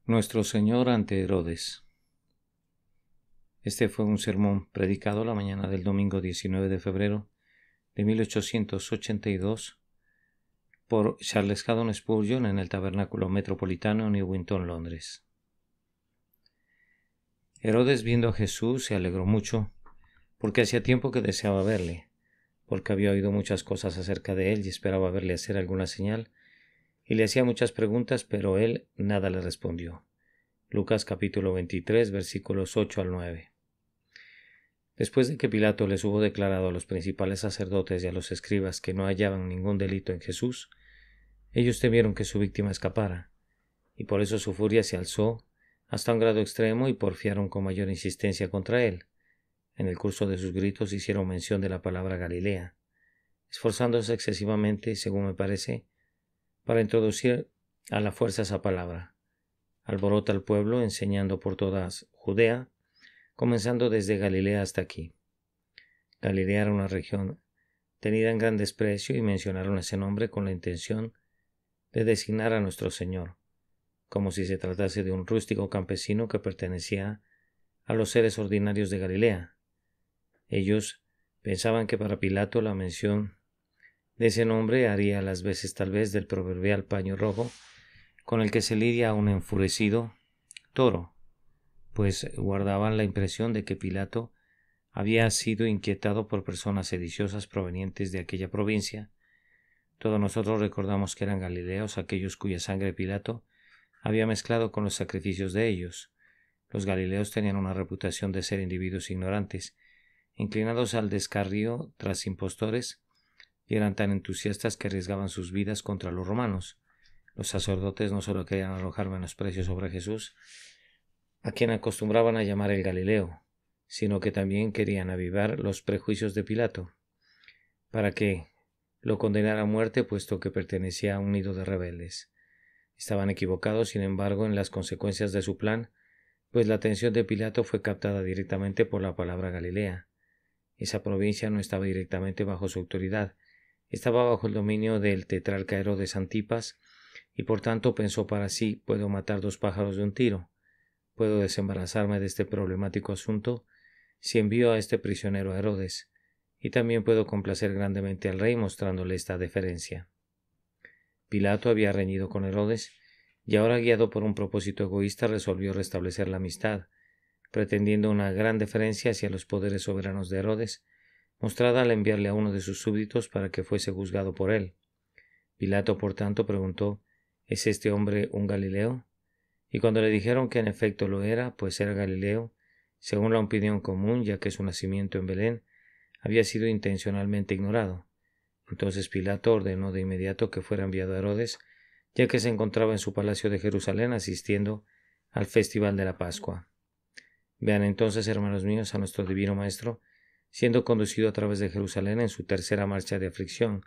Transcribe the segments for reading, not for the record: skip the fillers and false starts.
Nuestro Señor ante Herodes. Este fue un sermón predicado la mañana del domingo 19 de febrero de 1882 por Charles Haddon Spurgeon en el Tabernáculo Metropolitano en Newington, Londres. Herodes, viendo a Jesús, se alegró mucho, porque hacía tiempo que deseaba verle, porque había oído muchas cosas acerca de él y esperaba verle hacer alguna señal, y le hacía muchas preguntas, pero él nada le respondió. Lucas capítulo 23, versículos 8 al 9. Después de que Pilato les hubo declarado a los principales sacerdotes y a los escribas que no hallaban ningún delito en Jesús, ellos temieron que su víctima escapara, y por eso su furia se alzó hasta un grado extremo y porfiaron con mayor insistencia contra él. En el curso de sus gritos hicieron mención de la palabra Galilea, esforzándose excesivamente, según me parece, para introducir a la fuerza esa palabra. Alborota al pueblo, enseñando por toda Judea, comenzando desde Galilea hasta aquí. Galilea era una región tenida en gran desprecio y mencionaron ese nombre con la intención de designar a nuestro Señor, como si se tratase de un rústico campesino que pertenecía a los seres ordinarios de Galilea. Ellos pensaban que para Pilato la mención de ese nombre haría las veces tal vez del proverbial paño rojo con el que se lidia a un enfurecido toro, pues guardaban la impresión de que Pilato había sido inquietado por personas sediciosas provenientes de aquella provincia. Todos nosotros recordamos que eran galileos aquellos cuya sangre Pilato había mezclado con los sacrificios de ellos. Los galileos tenían una reputación de ser individuos ignorantes, inclinados al descarrío tras impostores, y eran tan entusiastas que arriesgaban sus vidas contra los romanos. Los sacerdotes no solo querían arrojar menosprecio sobre Jesús, a quien acostumbraban a llamar el Galileo, sino que también querían avivar los prejuicios de Pilato, para que lo condenara a muerte, puesto que pertenecía a un nido de rebeldes. Estaban equivocados, sin embargo, en las consecuencias de su plan, pues la atención de Pilato fue captada directamente por la palabra Galilea. Esa provincia no estaba directamente bajo su autoridad, estaba bajo el dominio del tetrarca Herodes Antipas, y por tanto pensó para sí: puedo matar dos pájaros de un tiro. Puedo desembarazarme de este problemático asunto si envío a este prisionero a Herodes, y también puedo complacer grandemente al rey mostrándole esta deferencia. Pilato había reñido con Herodes, y ahora, guiado por un propósito egoísta, resolvió restablecer la amistad, pretendiendo una gran deferencia hacia los poderes soberanos de Herodes, mostrada al enviarle a uno de sus súbditos para que fuese juzgado por él. Pilato, por tanto, preguntó: ¿es este hombre un Galileo? Y cuando le dijeron que en efecto lo era, pues era Galileo, según la opinión común, ya que su nacimiento en Belén había sido intencionalmente ignorado, entonces Pilato ordenó de inmediato que fuera enviado a Herodes, ya que se encontraba en su palacio de Jerusalén asistiendo al festival de la Pascua. Vean entonces, hermanos míos, a nuestro divino Maestro siendo conducido a través de Jerusalén en su tercera marcha de aflicción.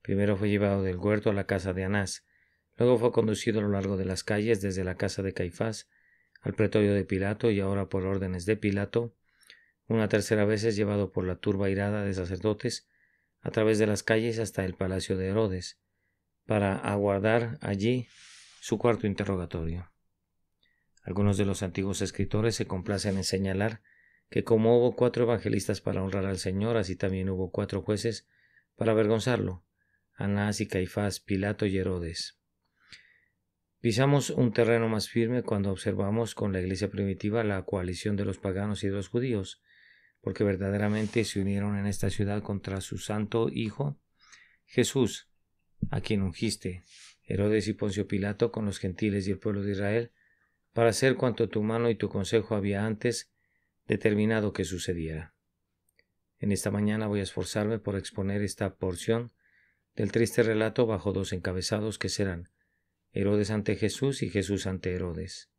Primero fue llevado del huerto a la casa de Anás, luego fue conducido a lo largo de las calles desde la casa de Caifás al pretorio de Pilato, y ahora, por órdenes de Pilato, una tercera vez es llevado por la turba airada de sacerdotes a través de las calles hasta el palacio de Herodes, para aguardar allí su cuarto interrogatorio. Algunos de los antiguos escritores se complacen en señalar que como hubo 4 evangelistas para honrar al Señor, así también hubo 4 jueces para avergonzarlo: Anás y Caifás, Pilato y Herodes. Pisamos un terreno más firme cuando observamos con la iglesia primitiva la coalición de los paganos y de los judíos, porque verdaderamente se unieron en esta ciudad contra su santo Hijo, Jesús, a quien ungiste, Herodes y Poncio Pilato, con los gentiles y el pueblo de Israel, para hacer cuanto tu mano y tu consejo había antes determinado que sucediera. En esta mañana voy a esforzarme por exponer esta porción del triste relato bajo 2 encabezados que serán Herodes ante Jesús y Jesús ante Herodes.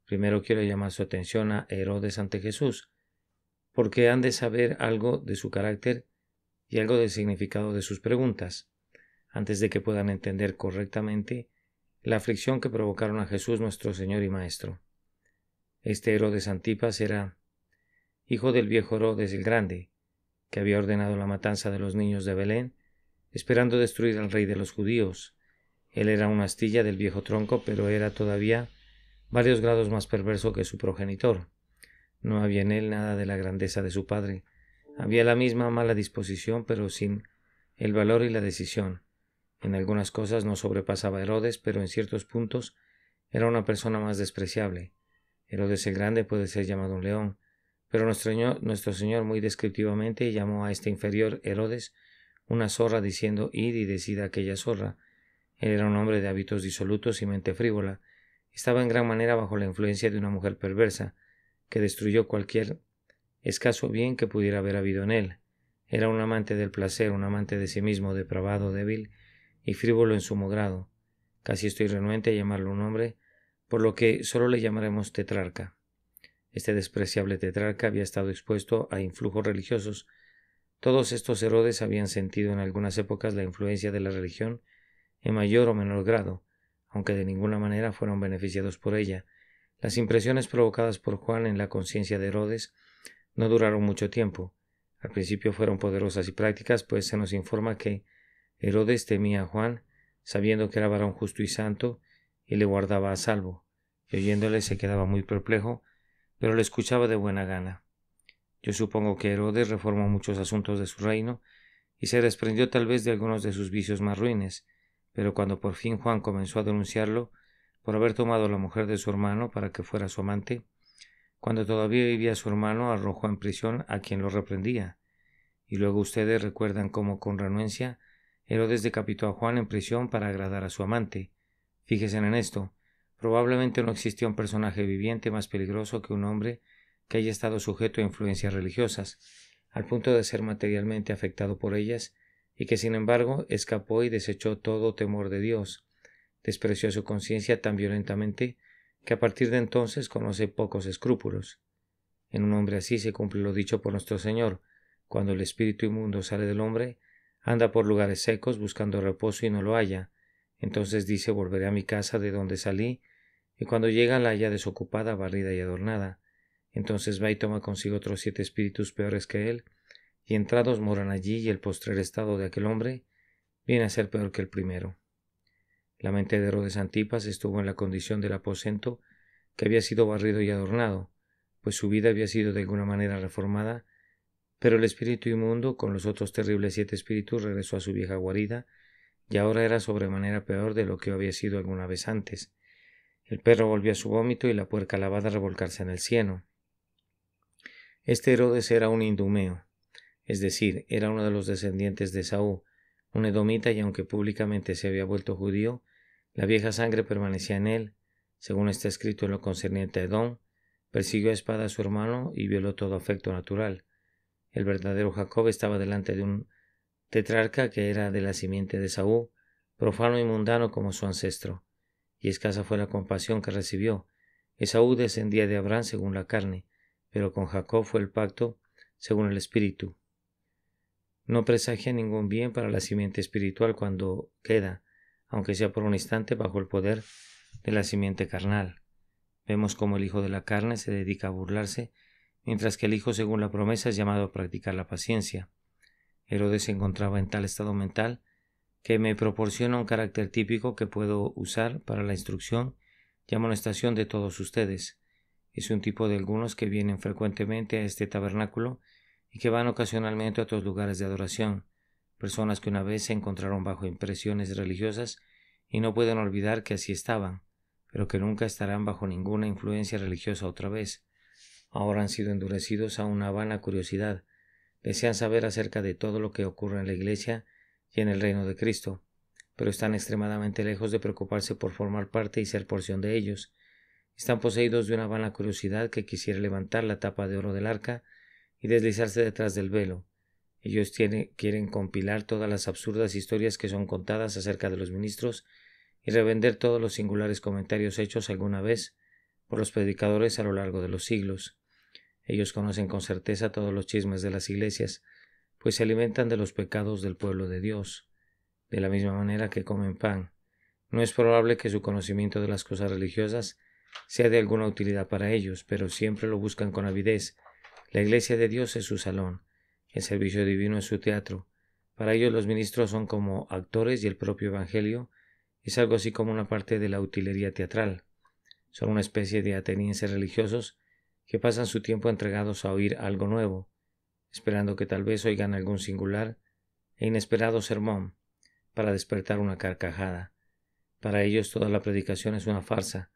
Primero quiero llamar su atención a Herodes ante Jesús, porque han de saber algo de su carácter y algo del significado de sus preguntas, antes de que puedan entender correctamente la aflicción que provocaron a Jesús nuestro Señor y Maestro. Este Herodes Antipas era hijo del viejo Herodes el Grande, que había ordenado la matanza de los niños de Belén, esperando destruir al rey de los judíos. Él era una astilla del viejo tronco, pero era todavía varios grados más perverso que su progenitor. No había en él nada de la grandeza de su padre. Había la misma mala disposición, pero sin el valor y la decisión. En algunas cosas no sobrepasaba a Herodes, pero en ciertos puntos era una persona más despreciable. Herodes el Grande puede ser llamado un león, pero nuestro Señor muy descriptivamente llamó a este inferior Herodes una zorra, diciendo: id y decid a aquella zorra. Él era un hombre de hábitos disolutos y mente frívola. Estaba en gran manera bajo la influencia de una mujer perversa, que destruyó cualquier escaso bien que pudiera haber habido en él. Era un amante del placer, un amante de sí mismo, depravado, débil y frívolo en sumo grado. Casi estoy renuente a llamarlo un hombre, por lo que solo le llamaremos tetrarca. Este despreciable tetrarca había estado expuesto a influjos religiosos. Todos estos Herodes habían sentido en algunas épocas la influencia de la religión en mayor o menor grado, aunque de ninguna manera fueron beneficiados por ella. Las impresiones provocadas por Juan en la conciencia de Herodes no duraron mucho tiempo. Al principio fueron poderosas y prácticas, pues se nos informa que Herodes temía a Juan, sabiendo que era varón justo y santo, y le guardaba a salvo, y oyéndole se quedaba muy perplejo, pero le escuchaba de buena gana. Yo supongo que Herodes reformó muchos asuntos de su reino, y se desprendió tal vez de algunos de sus vicios más ruines, pero cuando por fin Juan comenzó a denunciarlo por haber tomado la mujer de su hermano para que fuera su amante, cuando todavía vivía su hermano, arrojó en prisión a quien lo reprendía. Y luego ustedes recuerdan cómo con renuencia Herodes decapitó a Juan en prisión para agradar a su amante. Fíjense en esto. Probablemente no existía un personaje viviente más peligroso que un hombre que haya estado sujeto a influencias religiosas, al punto de ser materialmente afectado por ellas, y que sin embargo escapó y desechó todo temor de Dios. Despreció su conciencia tan violentamente que a partir de entonces conoce pocos escrúpulos. En un hombre así se cumple lo dicho por nuestro Señor: cuando el espíritu inmundo sale del hombre, anda por lugares secos buscando reposo y no lo halla. Entonces dice: volveré a mi casa de donde salí, y cuando llega la halla desocupada, barrida y adornada. Entonces va y toma consigo otros 7 espíritus peores que él, y entrados moran allí, y el postrer estado de aquel hombre viene a ser peor que el primero. La mente de Herodes Antipas estuvo en la condición del aposento que había sido barrido y adornado, pues su vida había sido de alguna manera reformada, pero el espíritu inmundo, con los otros terribles 7 espíritus, regresó a su vieja guarida, y ahora era sobremanera peor de lo que había sido alguna vez antes. El perro volvió a su vómito y la puerca lavada a revolcarse en el cieno. Este Herodes era un idumeo, es decir, era uno de los descendientes de Esaú, un edomita, y aunque públicamente se había vuelto judío, la vieja sangre permanecía en él. Según está escrito en lo concerniente a Edom, persiguió a espada a su hermano y violó todo afecto natural. El verdadero Jacob estaba delante de un tetrarca que era de la simiente de Esaú, profano y mundano como su ancestro, y escasa fue la compasión que recibió. Esaú descendía de Abraham según la carne, pero con Jacob fue el pacto según el espíritu. No presagia ningún bien para la simiente espiritual cuando queda, aunque sea por un instante, bajo el poder de la simiente carnal. Vemos cómo el hijo de la carne se dedica a burlarse, mientras que el hijo según la promesa es llamado a practicar la paciencia. Herodes se encontraba en tal estado mental que me proporciona un carácter típico que puedo usar para la instrucción y amonestación de todos ustedes. Es un tipo de algunos que vienen frecuentemente a este tabernáculo y que van ocasionalmente a otros lugares de adoración, personas que una vez se encontraron bajo impresiones religiosas y no pueden olvidar que así estaban, pero que nunca estarán bajo ninguna influencia religiosa otra vez. Ahora han sido endurecidos a una vana curiosidad, desean saber acerca de todo lo que ocurre en la Iglesia y en el reino de Cristo, pero están extremadamente lejos de preocuparse por formar parte y ser porción de ellos. Están poseídos de una vana curiosidad que quisiera levantar la tapa de oro del arca y deslizarse detrás del velo. Ellos quieren compilar todas las absurdas historias que son contadas acerca de los ministros y revender todos los singulares comentarios hechos alguna vez por los predicadores a lo largo de los siglos. Ellos conocen con certeza todos los chismes de las iglesias, pues se alimentan de los pecados del pueblo de Dios, de la misma manera que comen pan. No es probable que su conocimiento de las cosas religiosas sea de alguna utilidad para ellos, pero siempre lo buscan con avidez. La iglesia de Dios es su salón, el servicio divino es su teatro. Para ellos los ministros son como actores y el propio evangelio es algo así como una parte de la utilería teatral. Son una especie de atenienses religiosos que pasan su tiempo entregados a oír algo nuevo, esperando que tal vez oigan algún singular e inesperado sermón para despertar una carcajada. Para ellos toda la predicación es una farsa,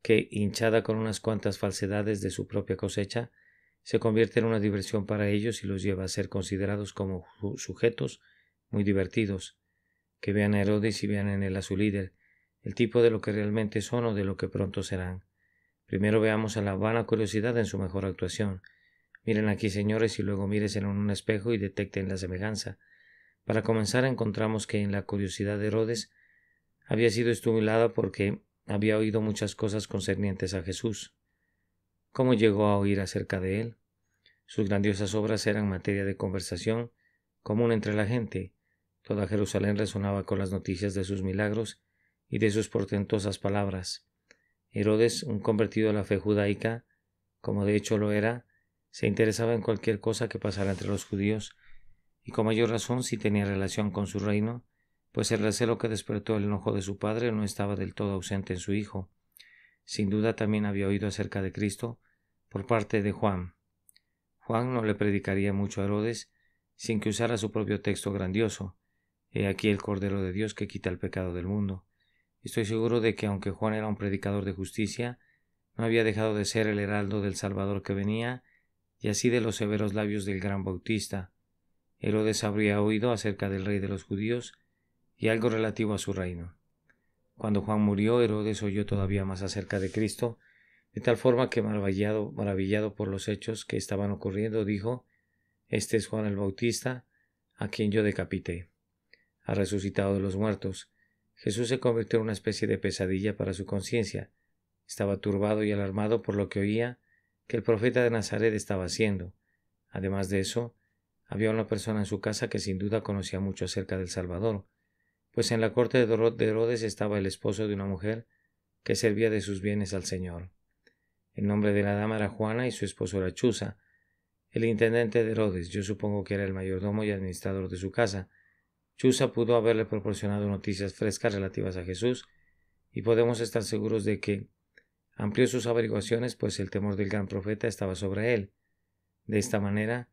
que, hinchada con unas cuantas falsedades de su propia cosecha, se convierte en una diversión para ellos y los lleva a ser considerados como sujetos muy divertidos, que vean a Herodes y vean en él a su líder, el tipo de lo que realmente son o de lo que pronto serán. Primero veamos a la vana curiosidad en su mejor actuación. Miren aquí, señores, y luego mírense en un espejo y detecten la semejanza. Para comenzar, encontramos que en la curiosidad de Herodes había sido estimulada porque había oído muchas cosas concernientes a Jesús. ¿Cómo llegó a oír acerca de él? Sus grandiosas obras eran materia de conversación común entre la gente. Toda Jerusalén resonaba con las noticias de sus milagros y de sus portentosas palabras. Herodes, un convertido a la fe judaica, como de hecho lo era, se interesaba en cualquier cosa que pasara entre los judíos, y con mayor razón si tenía relación con su reino, pues el recelo que despertó el enojo de su padre no estaba del todo ausente en su hijo. Sin duda también había oído acerca de Cristo por parte de Juan. Juan no le predicaría mucho a Herodes sin que usara su propio texto grandioso. He aquí el Cordero de Dios que quita el pecado del mundo. Estoy seguro de que aunque Juan era un predicador de justicia, no había dejado de ser el heraldo del Salvador que venía, y así de los severos labios del gran Bautista. Herodes habría oído acerca del rey de los judíos y algo relativo a su reino. Cuando Juan murió, Herodes oyó todavía más acerca de Cristo, de tal forma que maravillado por los hechos que estaban ocurriendo, dijo: «Este es Juan el Bautista, a quien yo decapité. Ha resucitado de los muertos». Jesús se convirtió en una especie de pesadilla para su conciencia. Estaba turbado y alarmado por lo que oía que el profeta de Nazaret estaba haciendo. Además de eso, había una persona en su casa que sin duda conocía mucho acerca del Salvador, pues en la corte de Herodes estaba el esposo de una mujer que servía de sus bienes al Señor. El nombre de la dama era Juana y su esposo era Chuza, el intendente de Herodes. Yo supongo que era el mayordomo y administrador de su casa. Chuza pudo haberle proporcionado noticias frescas relativas a Jesús, y podemos estar seguros de que amplió sus averiguaciones, pues el temor del gran profeta estaba sobre él. De esta manera,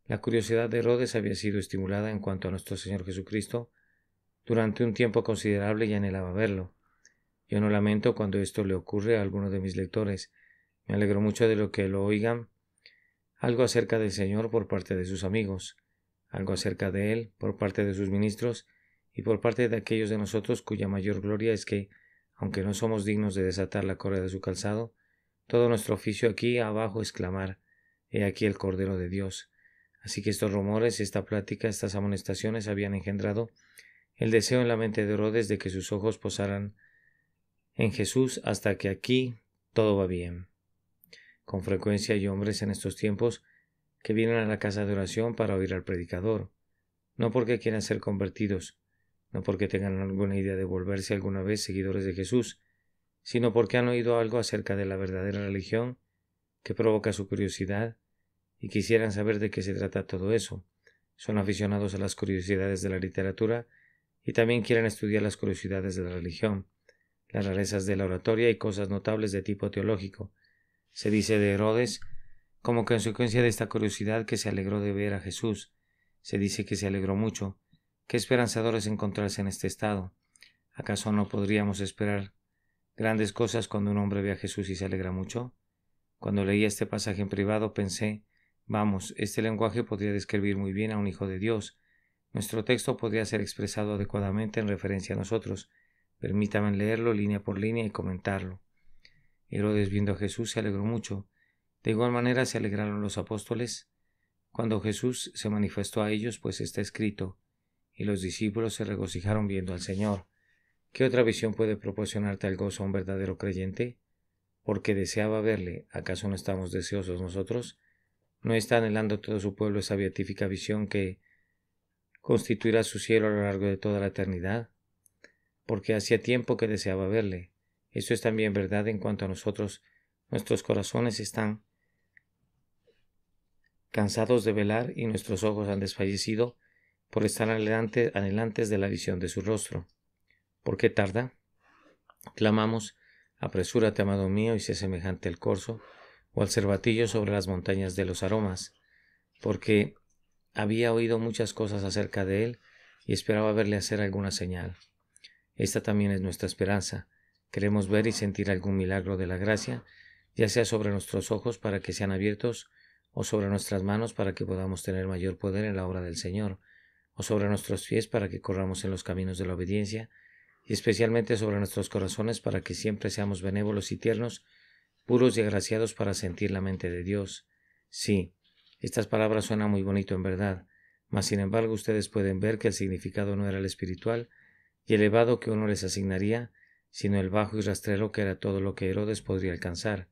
la curiosidad de Herodes había sido estimulada en cuanto a nuestro Señor Jesucristo durante un tiempo considerable y anhelaba verlo. Yo no lamento cuando esto le ocurre a alguno de mis lectores. Me alegro mucho de lo que lo oigan algo acerca del Señor por parte de sus amigos, algo acerca de Él por parte de sus ministros y por parte de aquellos de nosotros cuya mayor gloria es que, aunque no somos dignos de desatar la correa de su calzado, todo nuestro oficio aquí abajo es clamar: «He aquí el Cordero de Dios». Así que estos rumores, esta plática, estas amonestaciones habían engendrado el deseo en la mente de Herodes de que sus ojos posaran en Jesús. Hasta que aquí todo va bien. Con frecuencia hay hombres en estos tiempos que vienen a la casa de oración para oír al predicador, no porque quieran ser convertidos, no porque tengan alguna idea de volverse alguna vez seguidores de Jesús, sino porque han oído algo acerca de la verdadera religión que provoca su curiosidad y quisieran saber de qué se trata todo eso. Son aficionados a las curiosidades de la literatura y también quieren estudiar las curiosidades de la religión, las rarezas de la oratoria y cosas notables de tipo teológico. Se dice de Herodes, como consecuencia de esta curiosidad, que se alegró de ver a Jesús. Se dice que se alegró mucho. Qué esperanzador es encontrarse en este estado. ¿Acaso no podríamos esperar grandes cosas cuando un hombre ve a Jesús y se alegra mucho? Cuando leí este pasaje en privado pensé: vamos, este lenguaje podría describir muy bien a un hijo de Dios. Nuestro texto podría ser expresado adecuadamente en referencia a nosotros. Permítame leerlo línea por línea y comentarlo. Herodes, viendo a Jesús, se alegró mucho. De igual manera se alegraron los apóstoles cuando Jesús se manifestó a ellos, pues está escrito: y los discípulos se regocijaron viendo al Señor. ¿Qué otra visión puede proporcionar tal gozo a un verdadero creyente? Porque deseaba verle. ¿Acaso no estamos deseosos nosotros? ¿No está anhelando todo su pueblo esa beatífica visión que constituirá su cielo a lo largo de toda la eternidad? Porque hacía tiempo que deseaba verle. Esto es también verdad en cuanto a nosotros. Nuestros corazones están cansados de velar y nuestros ojos han desfallecido por estar anhelantes de la visión de su rostro. ¿Por qué tarda? Clamamos: Apresúrate, amado mío, y sé semejante al corzo o al cervatillo sobre las montañas de los aromas, porque había oído muchas cosas acerca de él y esperaba verle hacer alguna señal. Esta también es nuestra esperanza. Queremos ver y sentir algún milagro de la gracia, ya sea sobre nuestros ojos para que sean abiertos, o sobre nuestras manos para que podamos tener mayor poder en la obra del Señor, o sobre nuestros pies para que corramos en los caminos de la obediencia, y especialmente sobre nuestros corazones para que siempre seamos benévolos y tiernos, puros y agraciados para sentir la mente de Dios. Sí, estas palabras suenan muy bonito en verdad, mas sin embargo ustedes pueden ver que el significado no era el espiritual y elevado que uno les asignaría, sino el bajo y rastrero que era todo lo que Herodes podría alcanzar.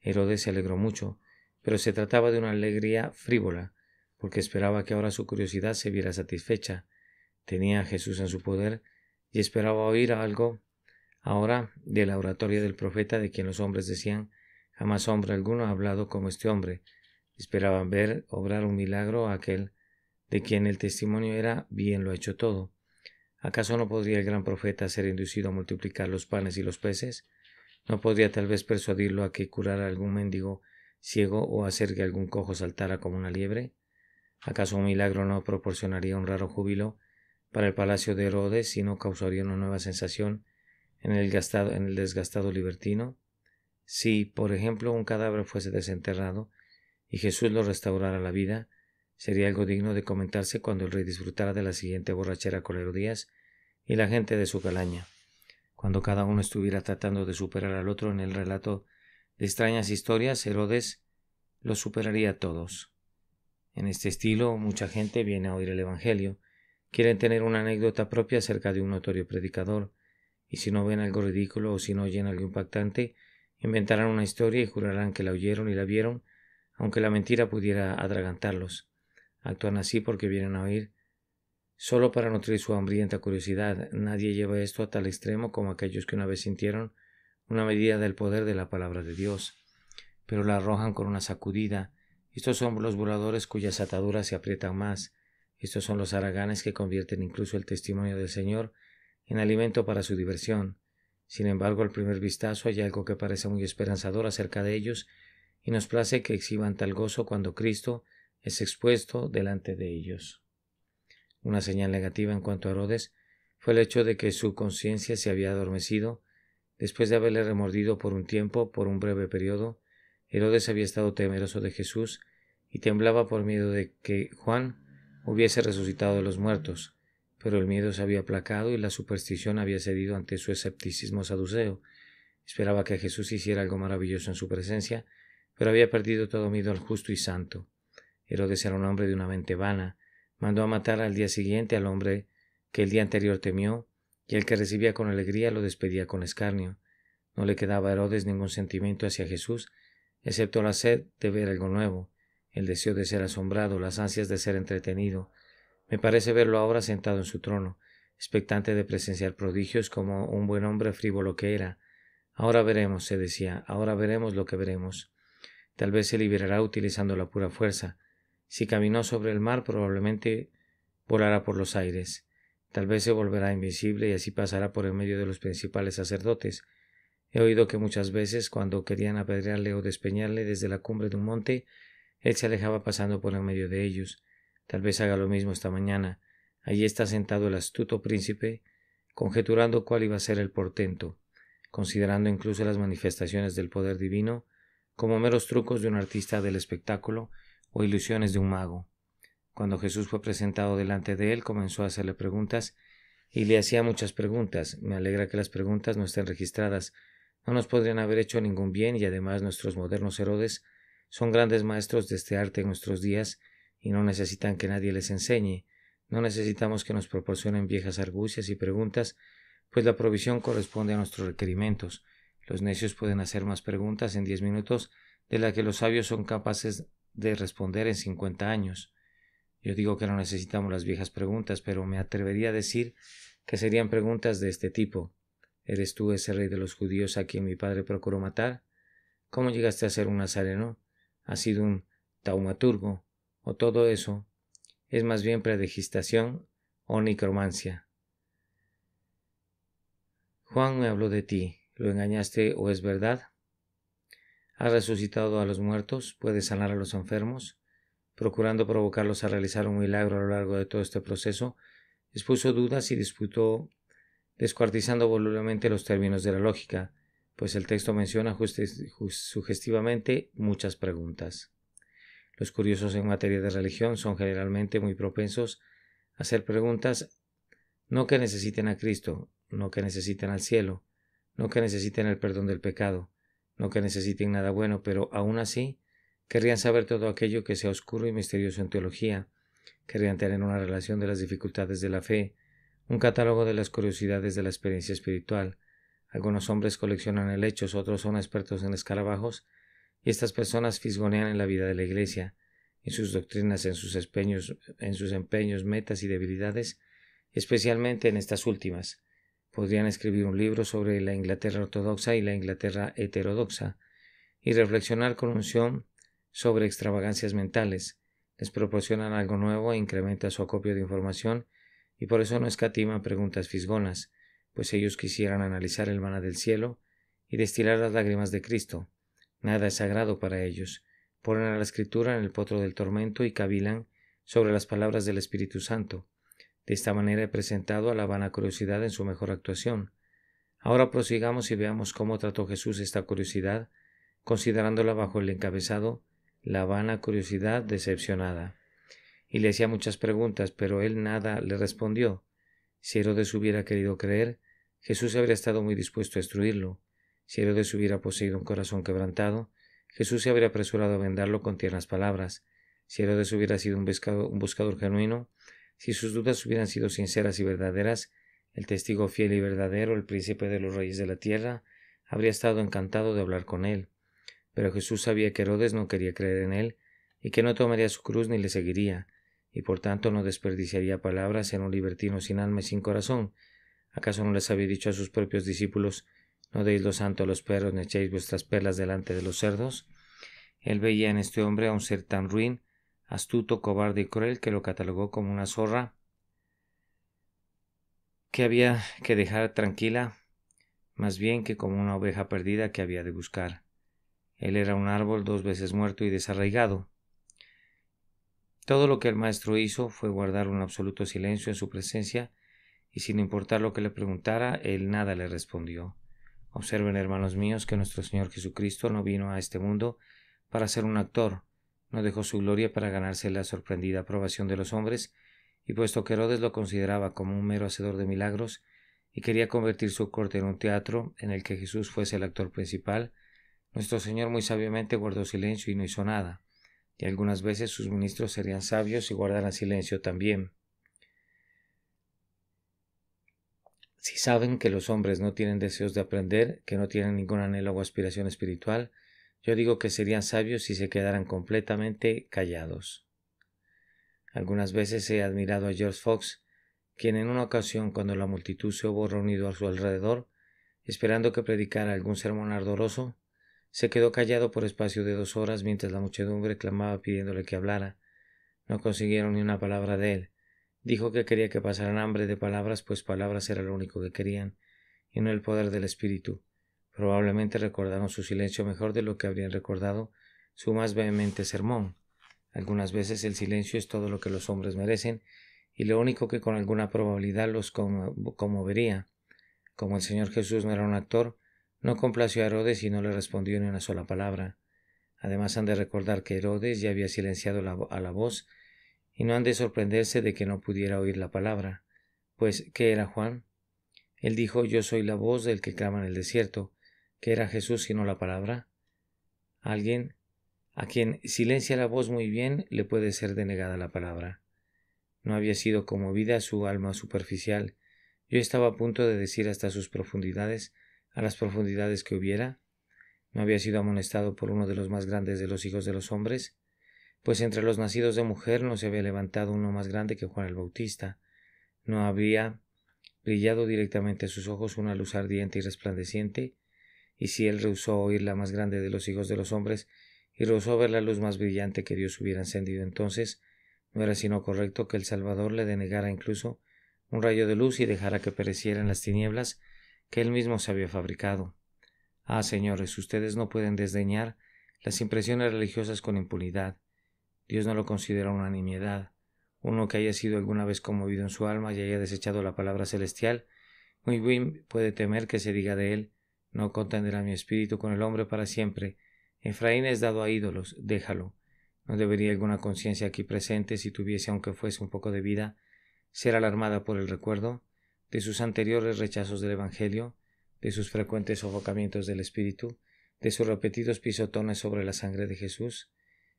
Herodes se alegró mucho, pero se trataba de una alegría frívola, porque esperaba que ahora su curiosidad se viera satisfecha. Tenía a Jesús en su poder y esperaba oír algo ahora de la oratoria del profeta, de quien los hombres decían: jamás hombre alguno ha hablado como este hombre. Esperaban ver obrar un milagro a aquel de quien el testimonio era: bien lo ha hecho todo. ¿Acaso no podría el gran profeta ser inducido a multiplicar los panes y los peces? ¿No podría tal vez persuadirlo a que curara a algún mendigo ciego o hacer que algún cojo saltara como una liebre? ¿Acaso un milagro no proporcionaría un raro júbilo para el palacio de Herodes y no causaría una nueva sensación en el desgastado libertino? Si, por ejemplo, un cadáver fuese desenterrado y Jesús lo restaurara a la vida, sería algo digno de comentarse cuando el rey disfrutara de la siguiente borrachera con Herodías y la gente de su calaña, cuando cada uno estuviera tratando de superar al otro en el relato de extrañas historias. Herodes los superaría a todos. En este estilo, mucha gente viene a oír el Evangelio, quieren tener una anécdota propia acerca de un notorio predicador, y si no ven algo ridículo o si no oyen algo impactante, inventarán una historia y jurarán que la oyeron y la vieron, aunque la mentira pudiera atragantarlos. Actúan así porque vienen a oír, solo para nutrir su hambrienta curiosidad. Nadie lleva esto a tal extremo como aquellos que una vez sintieron una medida del poder de la palabra de Dios, pero la arrojan con una sacudida. Estos son los burladores cuyas ataduras se aprietan más. Estos son los haraganes que convierten incluso el testimonio del Señor en alimento para su diversión. Sin embargo, al primer vistazo hay algo que parece muy esperanzador acerca de ellos, y nos place que exhiban tal gozo cuando Cristo es expuesto delante de ellos. Una señal negativa en cuanto a Herodes fue el hecho de que su conciencia se había adormecido. Después de haberle remordido por un tiempo, por un breve periodo, Herodes había estado temeroso de Jesús y temblaba por miedo de que Juan hubiese resucitado de los muertos, pero el miedo se había aplacado y la superstición había cedido ante su escepticismo saduceo. Esperaba que Jesús hiciera algo maravilloso en su presencia, pero había perdido todo miedo al justo y santo. Herodes era un hombre de una mente vana. Mandó a matar al día siguiente al hombre que el día anterior temió, y el que recibía con alegría lo despedía con escarnio. No le quedaba a Herodes ningún sentimiento hacia Jesús, excepto la sed de ver algo nuevo, el deseo de ser asombrado, las ansias de ser entretenido. Me parece verlo ahora sentado en su trono, expectante de presenciar prodigios como un buen hombre frívolo que era. Ahora veremos, se decía, ahora veremos lo que veremos. Tal vez se liberará utilizando la pura fuerza. Si caminó sobre el mar, probablemente volará por los aires. Tal vez se volverá invisible y así pasará por el medio de los principales sacerdotes. He oído que muchas veces, cuando querían apedrearle o despeñarle desde la cumbre de un monte, él se alejaba pasando por en medio de ellos. Tal vez haga lo mismo esta mañana. Allí está sentado el astuto príncipe, conjeturando cuál iba a ser el portento, considerando incluso las manifestaciones del poder divino como meros trucos de un artista del espectáculo o ilusiones de un mago. Cuando Jesús fue presentado delante de él, comenzó a hacerle preguntas y le hacía muchas preguntas. Me alegra que las preguntas no estén registradas. No nos podrían haber hecho ningún bien, y además nuestros modernos Herodes son grandes maestros de este arte en nuestros días y no necesitan que nadie les enseñe. No necesitamos que nos proporcionen viejas argucias y preguntas, pues la provisión corresponde a nuestros requerimientos. Los necios pueden hacer más preguntas en 10 minutos de las que los sabios son capaces de responder en 50 años. Yo digo que no necesitamos las viejas preguntas, pero me atrevería a decir que serían preguntas de este tipo. ¿Eres tú ese rey de los judíos a quien mi padre procuró matar? ¿Cómo llegaste a ser un nazareno? ¿Has sido un taumaturgo? ¿O todo eso es más bien predigitación o necromancia? Juan me habló de ti, ¿Lo engañaste o es verdad? ¿Has resucitado a los muertos? ¿Puedes sanar a los enfermos? Procurando provocarlos a realizar un milagro a lo largo de todo este proceso, expuso dudas y disputó, descuartizando volublemente los términos de la lógica, pues el texto menciona sugestivamente muchas preguntas. Los curiosos en materia de religión son generalmente muy propensos a hacer preguntas no que necesiten a Cristo, no que necesiten al cielo, no que necesiten el perdón del pecado, no que necesiten nada bueno, pero aún así querrían saber todo aquello que sea oscuro y misterioso en teología, querrían tener una relación de las dificultades de la fe, un catálogo de las curiosidades de la experiencia espiritual. Algunos hombres coleccionan helechos, otros son expertos en escarabajos, y estas personas fisgonean en la vida de la Iglesia, en sus doctrinas, en sus empeños, metas y debilidades, especialmente en estas últimas. Podrían escribir un libro sobre la Inglaterra ortodoxa y la Inglaterra heterodoxa, y reflexionar con unción sobre extravagancias mentales. Les proporcionan algo nuevo e incrementa su acopio de información, y por eso no escatiman preguntas fisgonas, pues ellos quisieran analizar el maná del cielo y destilar las lágrimas de Cristo. Nada es sagrado para ellos. Ponen a la Escritura en el potro del tormento y cavilan sobre las palabras del Espíritu Santo. De esta manera he presentado a la vana curiosidad en su mejor actuación. Ahora prosigamos y veamos cómo trató Jesús esta curiosidad, considerándola bajo el encabezado la vana curiosidad decepcionada. Y le hacía muchas preguntas, pero él nada le respondió. Si Herodes hubiera querido creer, Jesús habría estado muy dispuesto a instruirlo. Si Herodes hubiera poseído un corazón quebrantado, Jesús se habría apresurado a vendarlo con tiernas palabras. Si Herodes hubiera sido un buscador genuino, si sus dudas hubieran sido sinceras y verdaderas, el testigo fiel y verdadero, el príncipe de los reyes de la tierra, habría estado encantado de hablar con él. Pero Jesús sabía que Herodes no quería creer en él, y que no tomaría su cruz ni le seguiría, y por tanto no desperdiciaría palabras en un libertino sin alma y sin corazón. ¿Acaso no les había dicho a sus propios discípulos: no deis lo santo a los perros, ni echéis vuestras perlas delante de los cerdos? Él veía en este hombre a un ser tan ruin, astuto, cobarde y cruel, que lo catalogó como una zorra que había que dejar tranquila, más bien que como una oveja perdida que había de buscar. Él era un árbol 2 veces muerto y desarraigado. Todo lo que el maestro hizo fue guardar un absoluto silencio en su presencia, y sin importar lo que le preguntara, él nada le respondió. Observen, hermanos míos, que nuestro Señor Jesucristo no vino a este mundo para ser un actor, no dejó su gloria para ganarse la sorprendida aprobación de los hombres, y puesto que Herodes lo consideraba como un mero hacedor de milagros, y quería convertir su corte en un teatro en el que Jesús fuese el actor principal, nuestro Señor muy sabiamente guardó silencio y no hizo nada, y algunas veces sus ministros serían sabios y guardaran silencio también. Si saben que los hombres no tienen deseos de aprender, que no tienen ningún anhelo o aspiración espiritual, yo digo que serían sabios si se quedaran completamente callados. Algunas veces he admirado a George Fox, quien en una ocasión, cuando la multitud se hubo reunido a su alrededor, esperando que predicara algún sermón ardoroso, se quedó callado por espacio de 2 horas mientras la muchedumbre clamaba pidiéndole que hablara. No consiguieron ni una palabra de él. Dijo que quería que pasaran hambre de palabras, pues palabras era lo único que querían, y no el poder del espíritu. Probablemente recordaron su silencio mejor de lo que habrían recordado su más vehemente sermón. Algunas veces el silencio es todo lo que los hombres merecen, y lo único que con alguna probabilidad los conmovería. Como el Señor Jesús no era un actor, no complació a Herodes y no le respondió ni una sola palabra. Además han de recordar que Herodes ya había silenciado a la voz, y no han de sorprenderse de que no pudiera oír la palabra. Pues, ¿qué era Juan? Él dijo: yo soy la voz del que clama en el desierto. ¿Qué era Jesús sino la palabra? Alguien a quien silencia la voz muy bien le puede ser denegada la palabra. No había sido conmovida su alma superficial. Yo estaba a punto de decir hasta sus profundidades, a las profundidades que hubiera. No había sido amonestado por uno de los más grandes de los hijos de los hombres, pues entre los nacidos de mujer no se había levantado uno más grande que Juan el Bautista. No había brillado directamente a sus ojos una luz ardiente y resplandeciente, y si él rehusó oír la más grande de los hijos de los hombres y rehusó ver la luz más brillante que Dios hubiera encendido, entonces no era sino correcto que el Salvador le denegara incluso un rayo de luz y dejara que pereciera en las tinieblas que él mismo se había fabricado. Ah, señores, ustedes no pueden desdeñar las impresiones religiosas con impunidad. Dios no lo considera una nimiedad. Uno que haya sido alguna vez conmovido en su alma y haya desechado la palabra celestial, muy bien puede temer que se diga de él: no contenderá mi espíritu con el hombre para siempre. Efraín es dado a ídolos, déjalo. ¿No debería alguna conciencia aquí presente, si tuviese aunque fuese un poco de vida, ser alarmada por el recuerdo de sus anteriores rechazos del Evangelio, de sus frecuentes sofocamientos del espíritu, de sus repetidos pisotones sobre la sangre de Jesús?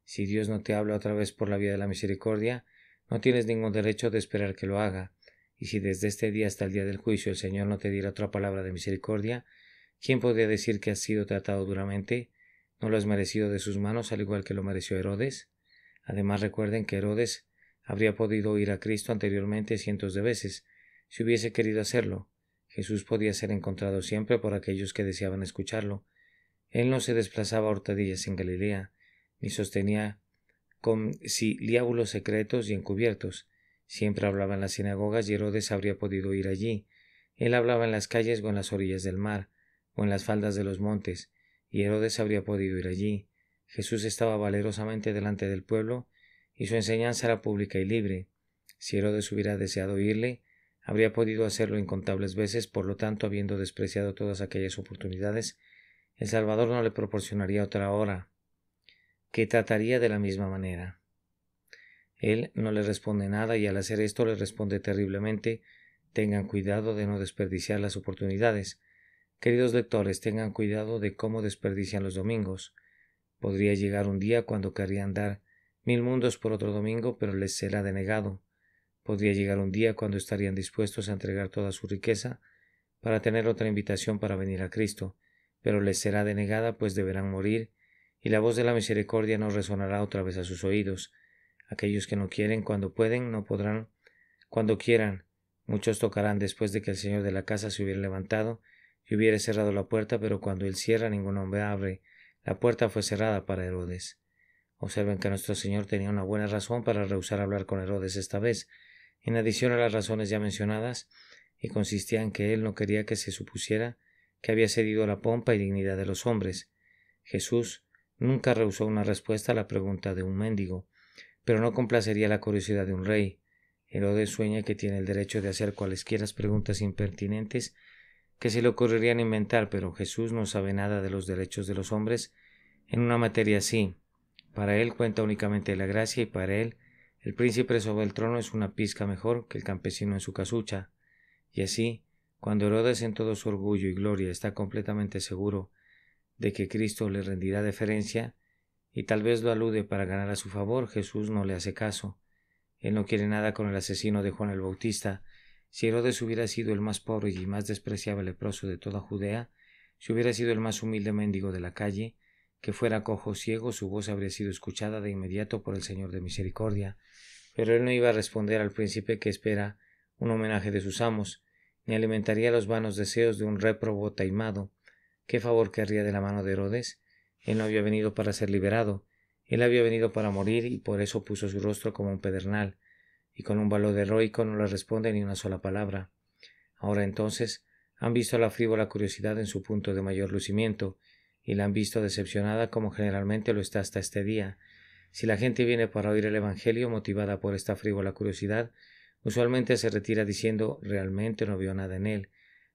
Si Dios no te habla otra vez por la vía de la misericordia, no tienes ningún derecho de esperar que lo haga. Y si desde este día hasta el día del juicio el Señor no te diera otra palabra de misericordia, ¿quién podría decir que has sido tratado duramente? ¿No lo has merecido de sus manos, al igual que lo mereció Herodes? Además, recuerden que Herodes habría podido oír a Cristo anteriormente cientos de veces, si hubiese querido hacerlo. Jesús podía ser encontrado siempre por aquellos que deseaban escucharlo. Él no se desplazaba a hurtadillas en Galilea, ni sostenía conciliábulos secretos y encubiertos. Siempre hablaba en las sinagogas y Herodes habría podido ir allí. Él hablaba en las calles o en las orillas del mar, o en las faldas de los montes, y Herodes habría podido ir allí. Jesús estaba valerosamente delante del pueblo, y su enseñanza era pública y libre. Si Herodes hubiera deseado oírle, habría podido hacerlo incontables veces. Por lo tanto, habiendo despreciado todas aquellas oportunidades, el Salvador no le proporcionaría otra hora que trataría de la misma manera. Él no le responde nada, y al hacer esto le responde terriblemente: tengan cuidado de no desperdiciar las oportunidades. Queridos lectores, tengan cuidado de cómo desperdician los domingos. Podría llegar un día cuando querrían dar 1000 mundos por otro domingo, pero les será denegado. Podría llegar un día cuando estarían dispuestos a entregar toda su riqueza para tener otra invitación para venir a Cristo, pero les será denegada, pues deberán morir, y la voz de la misericordia no resonará otra vez a sus oídos. Aquellos que no quieren cuando pueden, no podrán cuando quieran. Muchos tocarán después de que el señor de la casa se hubiera levantado y hubiera cerrado la puerta, pero cuando él cierra, ningún hombre abre. La puerta fue cerrada para Herodes. Observen que nuestro Señor tenía una buena razón para rehusar hablar con Herodes esta vez, en adición a las razones ya mencionadas, y consistía en que él no quería que se supusiera que había cedido a la pompa y dignidad de los hombres. Jesús nunca rehusó una respuesta a la pregunta de un mendigo, pero no complacería la curiosidad de un rey. Herodes sueña que tiene el derecho de hacer cualesquiera preguntas impertinentes que se le ocurrirían inventar, pero Jesús no sabe nada de los derechos de los hombres en una materia así. Para él cuenta únicamente la gracia, y para él el príncipe sobre el trono es una pizca mejor que el campesino en su casucha. Y así, cuando Herodes en todo su orgullo y gloria está completamente seguro de que Cristo le rendirá deferencia, y tal vez lo alude para ganar a su favor, Jesús no le hace caso. Él no quiere nada con el asesino de Juan el Bautista. Si Herodes hubiera sido el más pobre y más despreciable leproso de toda Judea, si hubiera sido el más humilde mendigo de la calle, que fuera cojo o ciego, su voz habría sido escuchada de inmediato por el Señor de misericordia. Pero él no iba a responder al príncipe que espera un homenaje de sus amos, ni alimentaría los vanos deseos de un réprobo taimado. ¿Qué favor querría de la mano de Herodes? Él no había venido para ser liberado, él había venido para morir, y por eso puso su rostro como un pedernal, y con un valor heroico no le responde ni una sola palabra. Ahora entonces han visto la frívola curiosidad en su punto de mayor lucimiento, y la han visto decepcionada como generalmente lo está hasta este día. Si la gente viene para oír el Evangelio motivada por esta frívola curiosidad, usualmente se retira diciendo: realmente no veo nada en él.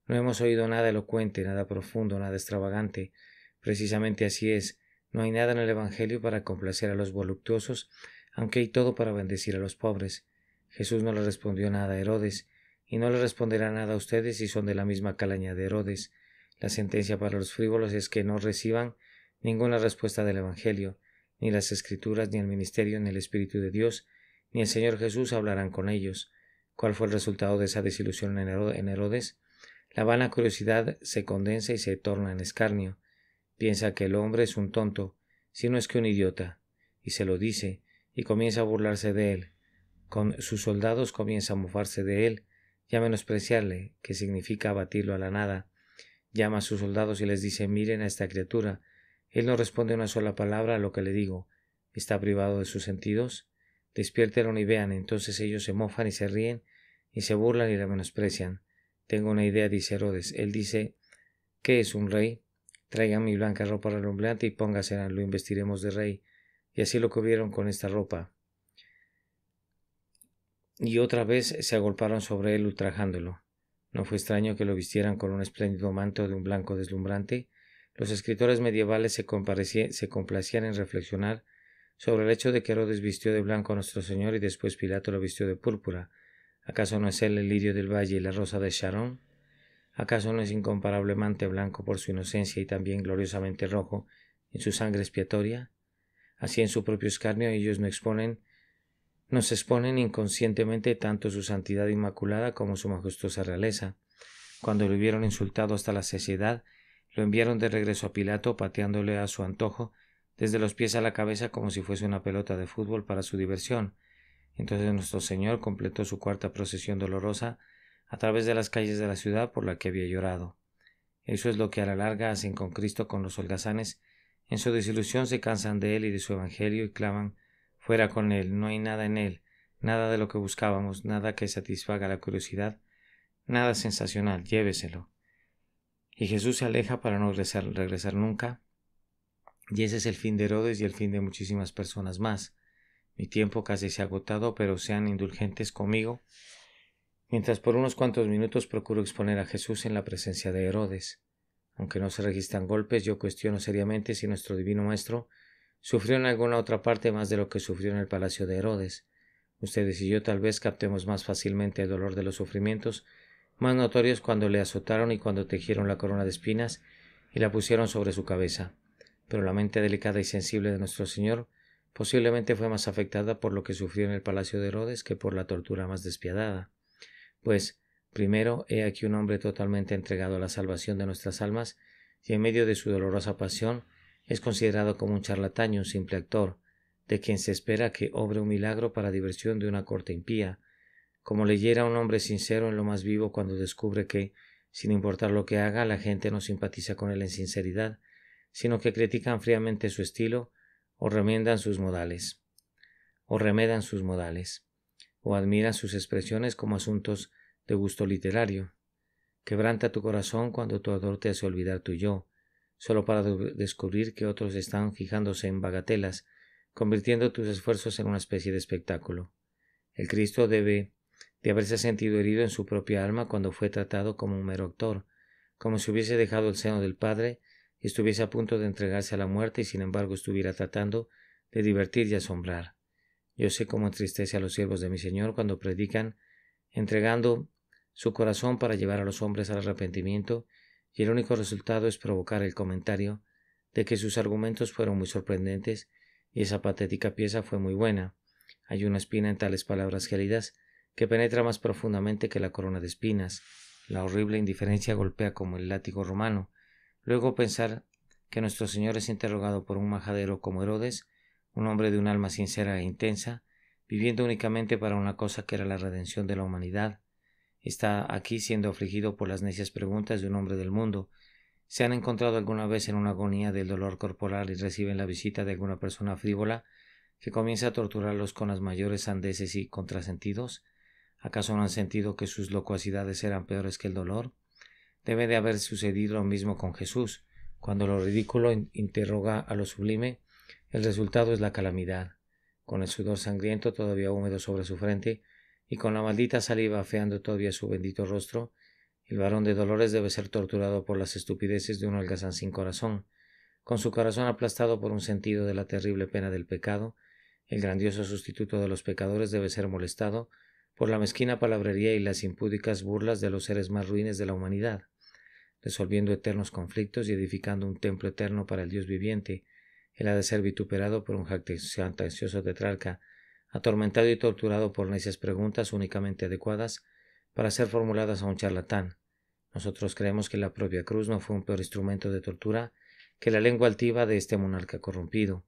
No hemos oído nada elocuente, nada profundo, nada extravagante. Precisamente así es. No hay nada en el Evangelio para complacer a los voluptuosos, aunque hay todo para bendecir a los pobres. Jesús no le respondió nada a Herodes, y no le responderá nada a ustedes si son de la misma calaña de Herodes. La sentencia para los frívolos es que no reciban ninguna respuesta del Evangelio. Ni las Escrituras, ni el ministerio, ni el Espíritu de Dios, ni el Señor Jesús hablarán con ellos. ¿Cuál fue el resultado de esa desilusión en Herodes? La vana curiosidad se condensa y se torna en escarnio. Piensa que el hombre es un tonto, si no es que un idiota, y se lo dice, y comienza a burlarse de él. Con sus soldados comienza a mofarse de él y a menospreciarle, que significa abatirlo a la nada. Llama a sus soldados y les dice: miren a esta criatura. Él no responde una sola palabra a lo que le digo. ¿Está privado de sus sentidos? Despiértenlo y vean. Entonces ellos se mofan y se ríen y se burlan y le menosprecian. Tengo una idea, dice Herodes. Él dice: ¿qué es un rey? traigan mi blanca ropa relumbrante y póngasela, lo investiremos de rey. Y así lo cubrieron con esta ropa. Y otra vez se agolparon sobre él ultrajándolo. No fue extraño que lo vistieran con un espléndido manto de un blanco deslumbrante. Los escritores medievales se complacían en reflexionar sobre el hecho de que Herodes vistió de blanco a nuestro Señor y después Pilato lo vistió de púrpura. ¿Acaso no es él el lirio del valle y la rosa de Sharon? ¿Acaso no es incomparablemente blanco por su inocencia y también gloriosamente rojo en su sangre expiatoria? Así en su propio escarnio ellos nos exponen inconscientemente tanto su santidad inmaculada como su majestuosa realeza. Cuando lo hubieron insultado hasta la saciedad, lo enviaron de regreso a Pilato, pateándole a su antojo desde los pies a la cabeza como si fuese una pelota de fútbol para su diversión. Entonces nuestro Señor completó su cuarta procesión dolorosa a través de las calles de la ciudad por la que había llorado. Eso es lo que a la larga hacen con Cristo con los holgazanes. En su desilusión se cansan de él y de su evangelio y claman: fuera con él, no hay nada en él, nada de lo que buscábamos, nada que satisfaga la curiosidad, nada sensacional, lléveselo. Y Jesús se aleja para no regresar nunca, y ese es el fin de Herodes y el fin de muchísimas personas más. Mi tiempo casi se ha agotado, pero sean indulgentes conmigo, mientras por unos cuantos minutos procuro exponer a Jesús en la presencia de Herodes. Aunque no se registran golpes, yo cuestiono seriamente si nuestro divino maestro sufrió en alguna otra parte más de lo que sufrió en el palacio de Herodes. Ustedes y yo tal vez captemos más fácilmente el dolor de los sufrimientos más notorios cuando le azotaron y cuando tejieron la corona de espinas y la pusieron sobre su cabeza. Pero la mente delicada y sensible de nuestro Señor posiblemente fue más afectada por lo que sufrió en el palacio de Herodes que por la tortura más despiadada. Pues, primero, he aquí un hombre totalmente entregado a la salvación de nuestras almas, y en medio de su dolorosa pasión es considerado como un charlatán y un simple actor, de quien se espera que obre un milagro para diversión de una corte impía, como leyera un hombre sincero en lo más vivo cuando descubre que, sin importar lo que haga, la gente no simpatiza con él en sinceridad, sino que critican fríamente su estilo o remedan sus modales, o admiran sus expresiones como asuntos de gusto literario. Quebranta tu corazón cuando tu autor te hace olvidar tu yo, solo para descubrir que otros están fijándose en bagatelas, convirtiendo tus esfuerzos en una especie de espectáculo. El Cristo debe de haberse sentido herido en su propia alma cuando fue tratado como un mero actor, como si hubiese dejado el seno del Padre y estuviese a punto de entregarse a la muerte y sin embargo estuviera tratando de divertir y asombrar. Yo sé cómo entristece a los siervos de mi Señor cuando predican, entregando su corazón para llevar a los hombres al arrepentimiento, y el único resultado es provocar el comentario de que sus argumentos fueron muy sorprendentes y esa patética pieza fue muy buena. Hay una espina en tales palabras gélidas que penetra más profundamente que la corona de espinas. La horrible indiferencia golpea como el látigo romano. Luego pensar que nuestro Señor es interrogado por un majadero como Herodes, un hombre de un alma sincera e intensa, viviendo únicamente para una cosa que era la redención de la humanidad, está aquí siendo afligido por las necias preguntas de un hombre del mundo. ¿Se han encontrado alguna vez en una agonía del dolor corporal y reciben la visita de alguna persona frívola que comienza a torturarlos con las mayores sandeces y contrasentidos? ¿Acaso no han sentido que sus locuacidades eran peores que el dolor? Debe de haber sucedido lo mismo con Jesús. Cuando lo ridículo interroga a lo sublime, el resultado es la calamidad. Con el sudor sangriento todavía húmedo sobre su frente y con la maldita saliva afeando todavía su bendito rostro, el varón de dolores debe ser torturado por las estupideces de un holgazán sin corazón. Con su corazón aplastado por un sentido de la terrible pena del pecado, el grandioso sustituto de los pecadores debe ser molestado por la mezquina palabrería y las impúdicas burlas de los seres más ruines de la humanidad, resolviendo eternos conflictos y edificando un templo eterno para el Dios viviente. Él ha de ser vituperado por un jactancioso tetrarca, atormentado y torturado por necias preguntas únicamente adecuadas para ser formuladas a un charlatán. Nosotros creemos que la propia cruz no fue un peor instrumento de tortura que la lengua altiva de este monarca corrompido.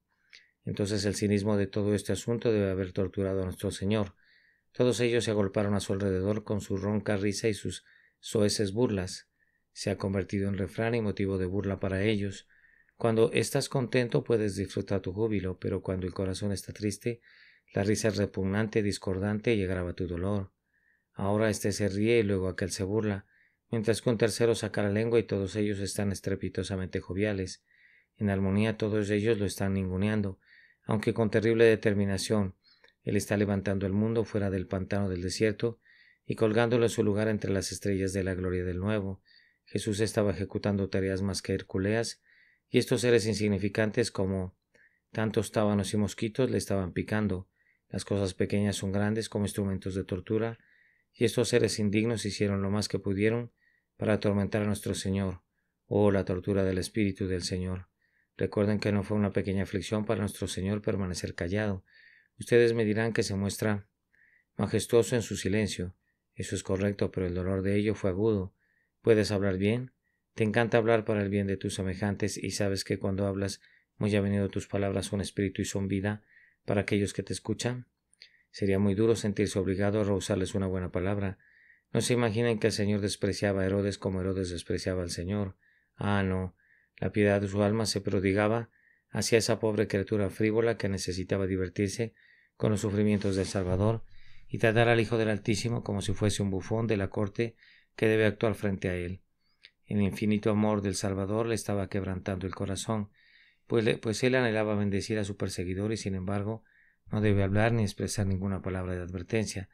Entonces el cinismo de todo este asunto debe haber torturado a nuestro Señor. Todos ellos se agolparon a su alrededor con su ronca risa y sus soeces burlas. Se ha convertido en refrán y motivo de burla para ellos. Cuando estás contento puedes disfrutar tu júbilo, pero cuando el corazón está triste, la risa es repugnante, discordante y agrava tu dolor. Ahora éste se ríe y luego aquel se burla, mientras que un tercero saca la lengua y todos ellos están estrepitosamente joviales. En armonía todos ellos lo están ninguneando, aunque con terrible determinación. Él está levantando el mundo fuera del pantano del desierto y colgándolo en su lugar entre las estrellas de la gloria del nuevo. Jesús estaba ejecutando tareas más que hercúleas, y estos seres insignificantes como tantos tábanos y mosquitos le estaban picando. Las cosas pequeñas son grandes como instrumentos de tortura, y estos seres indignos hicieron lo más que pudieron para atormentar a nuestro Señor. Oh, la tortura del Espíritu del Señor. Recuerden que no fue una pequeña aflicción para nuestro Señor permanecer callado. Ustedes me dirán que se muestra majestuoso en su silencio. Eso es correcto, pero el dolor de ello fue agudo. ¿Puedes hablar bien? Te encanta hablar para el bien de tus semejantes y sabes que cuando hablas muy a menudo tus palabras son espíritu y son vida para aquellos que te escuchan. Sería muy duro sentirse obligado a rehusarles una buena palabra. No se imaginen que el Señor despreciaba a Herodes como Herodes despreciaba al Señor. Ah, no. La piedad de su alma se prodigaba hacia esa pobre criatura frívola que necesitaba divertirse con los sufrimientos del Salvador y tratar al Hijo del Altísimo como si fuese un bufón de la corte que debe actuar frente a él. El infinito amor del Salvador le estaba quebrantando el corazón, pues él anhelaba bendecir a su perseguidor y sin embargo no debe hablar ni expresar ninguna palabra de advertencia.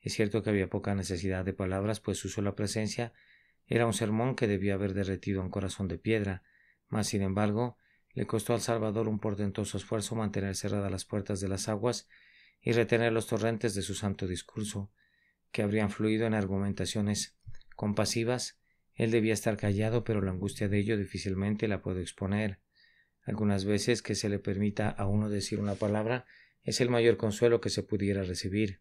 Es cierto que había poca necesidad de palabras, pues su sola presencia era un sermón que debía haber derretido a un corazón de piedra, mas sin embargo le costó al Salvador un portentoso esfuerzo mantener cerradas las puertas de las aguas y retener los torrentes de su santo discurso, que habrían fluido en argumentaciones compasivas. Él debía estar callado, pero la angustia de ello difícilmente la puedo exponer. Algunas veces que se le permita a uno decir una palabra es el mayor consuelo que se pudiera recibir.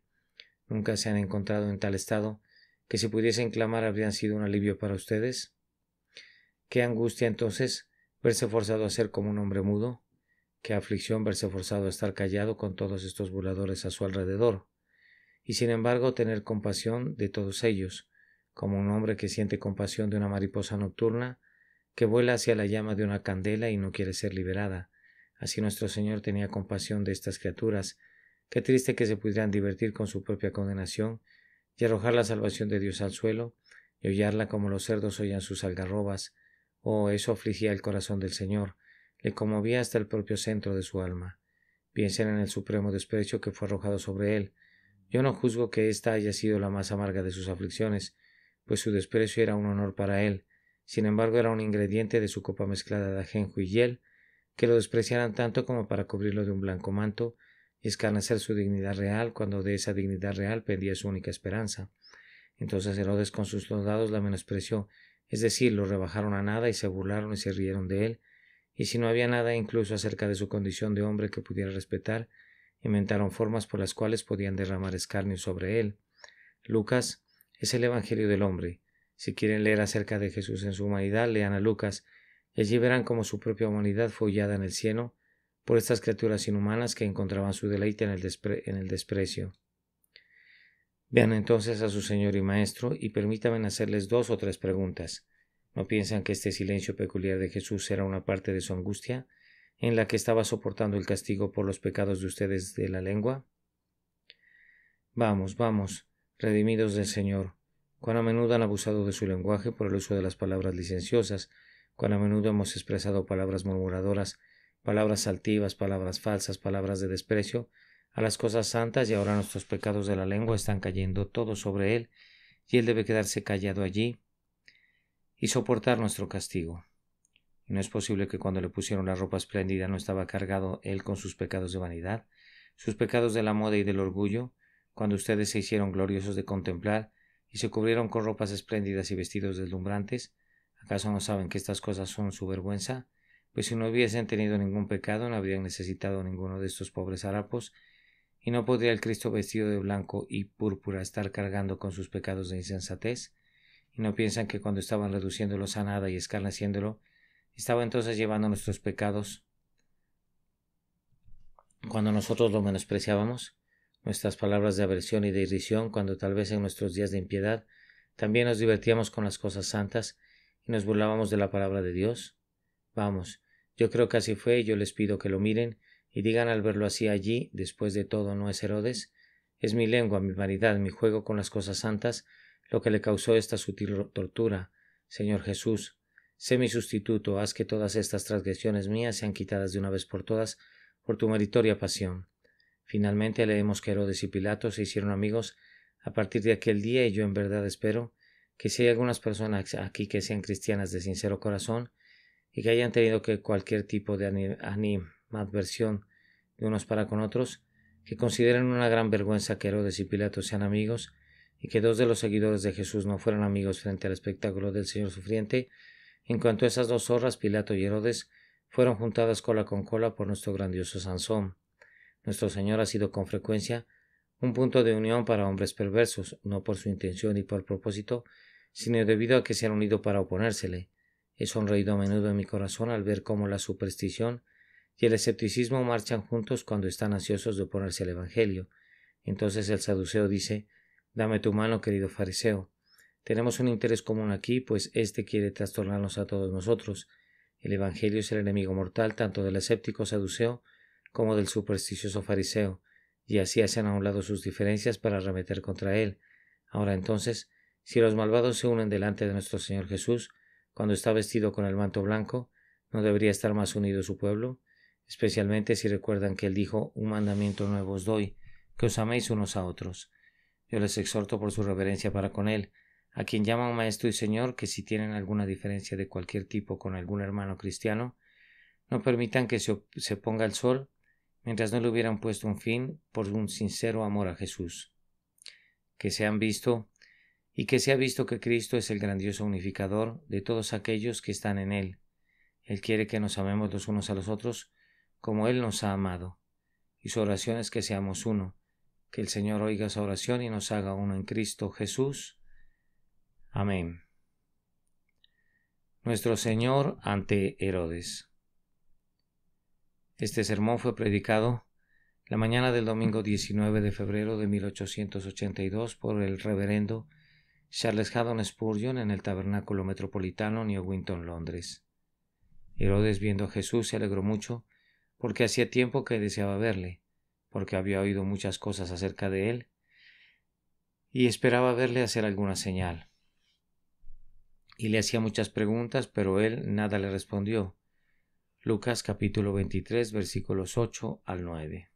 ¿Nunca se han encontrado en tal estado que si pudiesen clamar habrían sido un alivio para ustedes? ¿Qué angustia entonces verse forzado a ser como un hombre mudo? ¿Qué aflicción verse forzado a estar callado con todos estos burladores a su alrededor? Y sin embargo tener compasión de todos ellos, como un hombre que siente compasión de una mariposa nocturna que vuela hacia la llama de una candela y no quiere ser liberada. Así nuestro Señor tenía compasión de estas criaturas. Qué triste que se pudieran divertir con su propia condenación y arrojar la salvación de Dios al suelo y hollarla como los cerdos hollan sus algarrobas. Oh, eso afligía el corazón del Señor, le conmovía hasta el propio centro de su alma. Piensen en el supremo desprecio que fue arrojado sobre él. Yo no juzgo que ésta haya sido la más amarga de sus aflicciones, pues su desprecio era un honor para él. Sin embargo, era un ingrediente de su copa mezclada de ajenjo y hiel, que lo despreciaran tanto como para cubrirlo de un blanco manto y escarnecer su dignidad real, cuando de esa dignidad real pendía su única esperanza. Entonces Herodes con sus soldados la menospreció, es decir, lo rebajaron a nada y se burlaron y se rieron de él, y si no había nada incluso acerca de su condición de hombre que pudiera respetar, inventaron formas por las cuales podían derramar escarnio sobre él. Lucas es el Evangelio del hombre. Si quieren leer acerca de Jesús en su humanidad, lean a Lucas, y allí verán cómo su propia humanidad fue hollada en el cielo por estas criaturas inhumanas que encontraban su deleite en el desprecio. Vean entonces a su Señor y Maestro y permítanme hacerles 2 o 3 preguntas. ¿No piensan que este silencio peculiar de Jesús era una parte de su angustia, en la que estaba soportando el castigo por los pecados de ustedes de la lengua? Vamos, vamos, redimidos del Señor. Cuán a menudo han abusado de su lenguaje por el uso de las palabras licenciosas, cuán a menudo hemos expresado palabras murmuradoras, palabras altivas, palabras falsas, palabras de desprecio a las cosas santas, y ahora nuestros pecados de la lengua están cayendo todos sobre él, y él debe quedarse callado allí y soportar nuestro castigo. Y no es posible que cuando le pusieron la ropa espléndida no estaba cargado él con sus pecados de vanidad, sus pecados de la moda y del orgullo, cuando ustedes se hicieron gloriosos de contemplar y se cubrieron con ropas espléndidas y vestidos deslumbrantes. ¿Acaso no saben que estas cosas son su vergüenza? Pues si no hubiesen tenido ningún pecado no habrían necesitado ninguno de estos pobres harapos, y no podría el Cristo vestido de blanco y púrpura estar cargando con sus pecados de insensatez. ¿Y no piensan que cuando estaban reduciéndolos a nada y escarneciéndolo, estaba entonces llevando nuestros pecados cuando nosotros lo menospreciábamos? Nuestras palabras de aversión y de irrisión, cuando tal vez en nuestros días de impiedad también nos divertíamos con las cosas santas y nos burlábamos de la palabra de Dios. Vamos, yo creo que así fue, y yo les pido que lo miren y digan al verlo así allí: después de todo no es Herodes, es mi lengua, mi vanidad, mi juego con las cosas santas, lo que le causó esta sutil tortura. Señor Jesús, sé mi sustituto, haz que todas estas transgresiones mías sean quitadas de una vez por todas por tu meritoria pasión. Finalmente leemos que Herodes y Pilato se hicieron amigos a partir de aquel día, y yo en verdad espero que si hay algunas personas aquí que sean cristianas de sincero corazón y que hayan tenido que cualquier tipo de animadversión de unos para con otros, que consideren una gran vergüenza que Herodes y Pilato sean amigos y que dos de los seguidores de Jesús no fueran amigos frente al espectáculo del Señor sufriente. En cuanto a esas dos zorras, Pilato y Herodes fueron juntadas cola con cola por nuestro grandioso Sansón. Nuestro Señor ha sido con frecuencia un punto de unión para hombres perversos, no por su intención y por propósito, sino debido a que se han unido para oponérsele. He sonreído a menudo en mi corazón al ver cómo la superstición y el escepticismo marchan juntos cuando están ansiosos de oponerse al Evangelio. Entonces el saduceo dice: «Dame tu mano, querido fariseo». Tenemos un interés común aquí, pues éste quiere trastornarnos a todos nosotros. El Evangelio es el enemigo mortal tanto del escéptico saduceo como del supersticioso fariseo, y así hacen a un lado sus diferencias para arremeter contra él. Ahora entonces, si los malvados se unen delante de nuestro Señor Jesús, cuando está vestido con el manto blanco, ¿no debería estar más unido su pueblo? Especialmente si recuerdan que él dijo: «Un mandamiento nuevo os doy, que os améis unos a otros». Yo les exhorto por su reverencia para con él, a quien llaman Maestro y Señor, que si tienen alguna diferencia de cualquier tipo con algún hermano cristiano, no permitan que se ponga el sol mientras no le hubieran puesto un fin por un sincero amor a Jesús. Que se han visto y que se ha visto que Cristo es el grandioso unificador de todos aquellos que están en Él. Él quiere que nos amemos los unos a los otros como Él nos ha amado. Y su oración es que seamos uno. Que el Señor oiga esa oración y nos haga uno en Cristo Jesús. Amén. Nuestro Señor ante Herodes. Este sermón fue predicado la mañana del domingo 19 de febrero de 1882 por el reverendo Charles Haddon Spurgeon en el Tabernáculo Metropolitano, New Winton, Londres. Herodes, viendo a Jesús, se alegró mucho, porque hacía tiempo que deseaba verle, porque había oído muchas cosas acerca de él, y esperaba verle hacer alguna señal. Y le hacía muchas preguntas, pero él nada le respondió. Lucas capítulo 23, versículos 8 al 9.